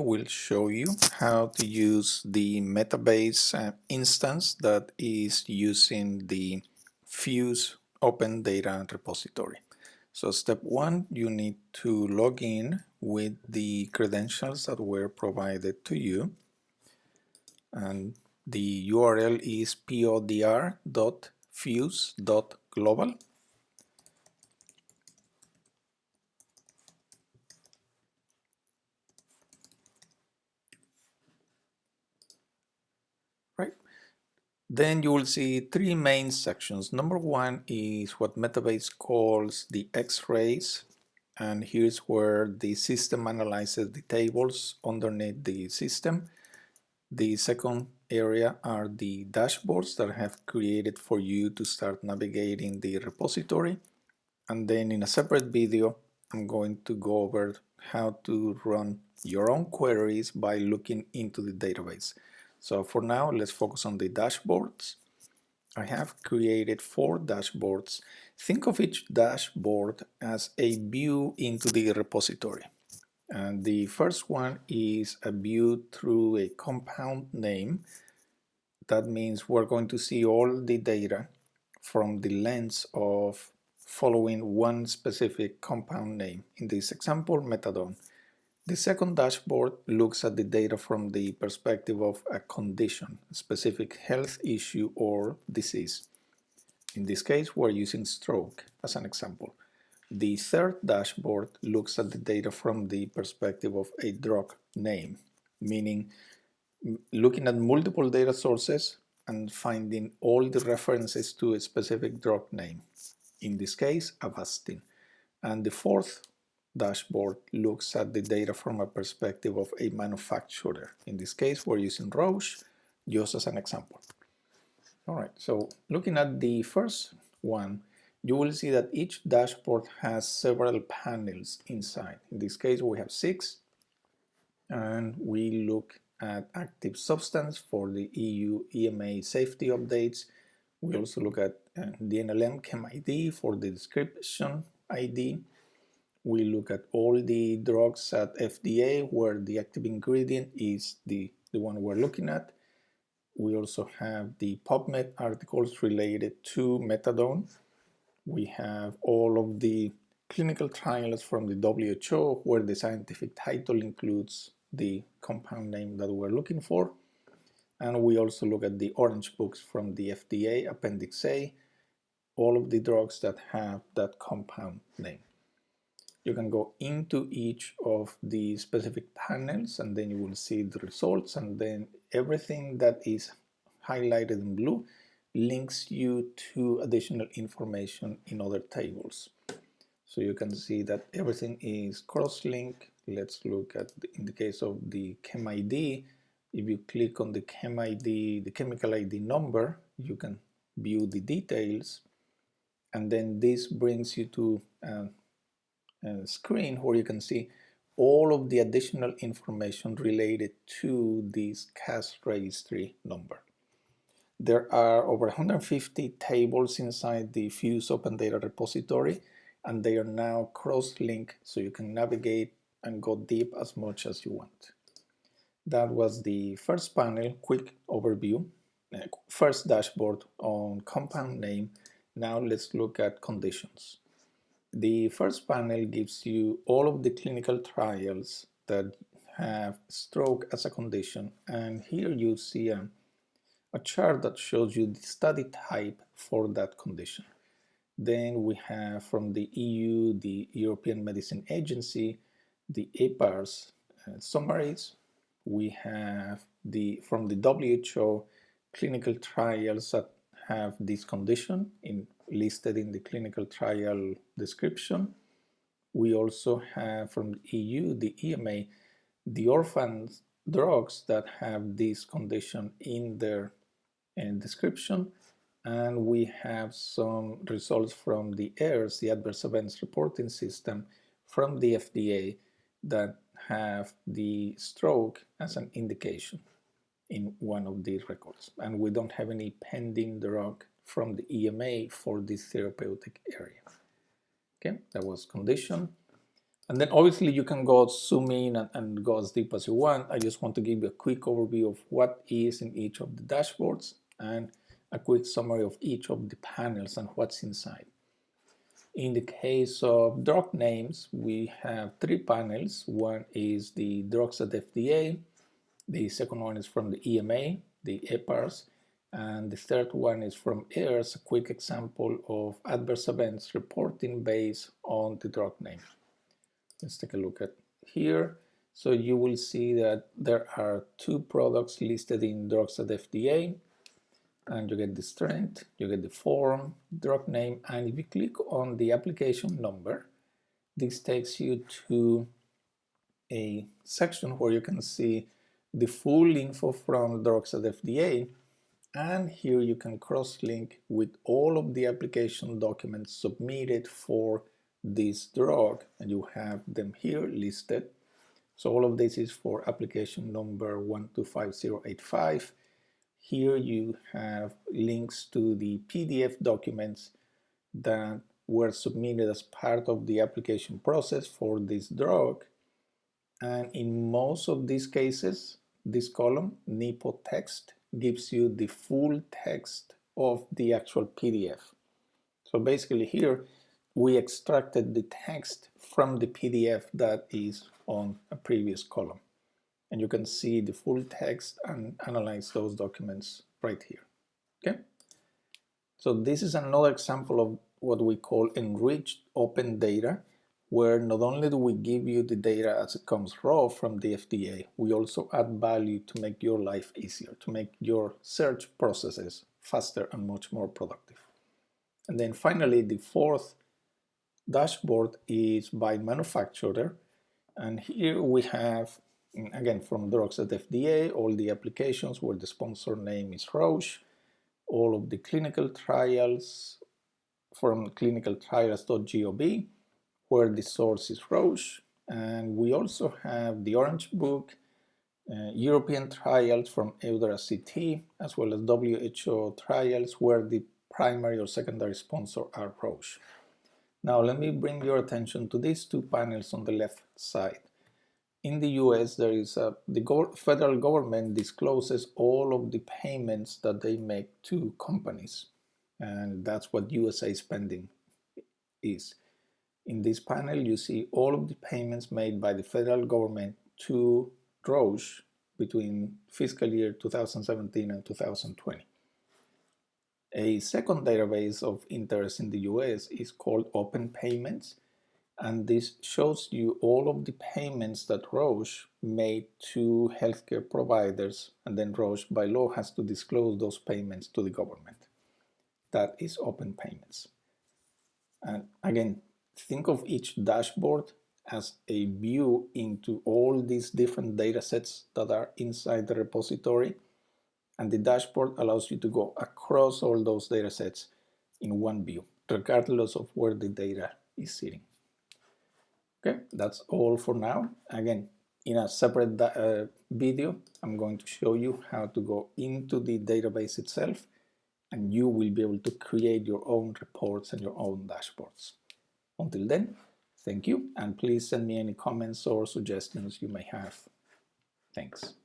Will show you how to use the Metabase instance that is using the PHUSE Open Data Repository. So step one, you need to log in with the credentials that were provided to you, and the URL is podr.fuse.global. Right. Then you will see three main sections. Number one is what Metabase calls the X-rays, and here's where the system analyzes the tables underneath the system. The second area are the dashboards that I have created for you to start navigating the repository. And then in a separate video, I'm going to go over how to run your own queries by looking into the database. So for now, let's focus on the dashboards. I have created 4 dashboards. Think of each dashboard as a view into the repository. And the first one is a view through a compound name. That means we're going to see all the data from the lens of following one specific compound name. In this example, methadone. The second dashboard looks at the data from the perspective of a condition, a specific health issue or disease. In this case, we're using stroke as an example. The third dashboard looks at the data from the perspective of a drug name, meaning looking at multiple data sources and finding all the references to a specific drug name. In this case, Avastin. And the fourth dashboard looks at the data from a perspective of a manufacturer. In this case, we're using Roche, just as an example. All right, so looking at the first one, you will see that each dashboard has several panels inside. In this case, we have 6, and we look at active substance for the EU EMA safety updates. We also look at the NLM Chem ID for the description ID. We look at all the drugs at FDA where the active ingredient is the one we're looking at. We also have the PubMed articles related to methadone. We have all of the clinical trials from the WHO where the scientific title includes the compound name that we're looking for. And we also look at the orange books from the FDA, Appendix A, all of the drugs that have that compound name. You can go into each of the specific panels and then you will see the results, and then everything that is highlighted in blue links you to additional information in other tables. So you can see that everything is cross-linked. Let's look at, in the case of the Chem ID, if you click on the Chem ID, the chemical ID number, you can view the details, and then this brings you to a screen where you can see all of the additional information related to this CAS registry number. There are over 150 tables inside the PHUSE Open Data Repository, and they are now cross-linked so you can navigate and go deep as much as you want. That was the first panel, quick overview. First dashboard on compound name. Now let's look at conditions. The first panel gives you all of the clinical trials that have stroke as a condition, and here you see a chart that shows you the study type for that condition. Then we have from the EU, the European Medicine Agency, the EPARS summaries. We have from the WHO clinical trials that have this condition listed in the clinical trial description. We also have from the EU, the EMA, the orphan drugs that have this condition in their description, and we have some results from the AIRS, the Adverse Events Reporting System from the FDA, that have the stroke as an indication in one of these records, and we don't have any pending drug from the EMA for this therapeutic area. Okay, that was condition. And then obviously you can go zoom in and go as deep as you want. I just want to give you a quick overview of what is in each of the dashboards and a quick summary of each of the panels and what's inside. In the case of drug names, we have three panels. One is the drugs at FDA, the second one is from the EMA, the EPARS, and the third one is from EARS, a quick example of adverse events reporting based on the drug name. Let's take a look at here. So you will see that there are two products listed in drugs at FDA, and you get the strength, you get the form, drug name, and if you click on the application number, this takes you to a section where you can see the full info from drugs at FDA, and here you can cross-link with all of the application documents submitted for this drug, and you have them here listed. So all of this is for application number 125085. Here you have links to the PDF documents that were submitted as part of the application process for this drug. And in most of these cases, this column, NIPO text, gives you the full text of the actual PDF. So basically here, we extracted the text from the PDF that is on a previous column. And you can see the full text and analyze those documents right here. Okay? So this is another example of what we call enriched open data, where not only do we give you the data as it comes raw from the FDA, we also add value to make your life easier, to make your search processes faster and much more productive. And then finally, the fourth dashboard is by manufacturer. And here we have, again, from drugs at FDA, all the applications where the sponsor name is Roche, all of the clinical trials from clinicaltrials.gov, where the source is Roche. And we also have the Orange Book, European trials from EUDRA-CT, as well as WHO trials, where the primary or secondary sponsor are Roche. Now let me bring your attention to these two panels on the left side. In the US, there is the federal government discloses all of the payments that they make to companies, and that's what USA spending is. In this panel, you see all of the payments made by the federal government to Roche between fiscal year 2017 and 2020. A second database of interest in the US is called Open Payments, and this shows you all of the payments that Roche made to healthcare providers, and then Roche by law has to disclose those payments to the government. That is Open Payments. And again, think of each dashboard as a view into all these different data sets that are inside the repository, and the dashboard allows you to go across all those data sets in one view, regardless of where the data is sitting. Okay, that's all for now. Again, in a separate video, I'm going to show you how to go into the database itself, and you will be able to create your own reports and your own dashboards. Until then, thank you, and please send me any comments or suggestions you may have. Thanks.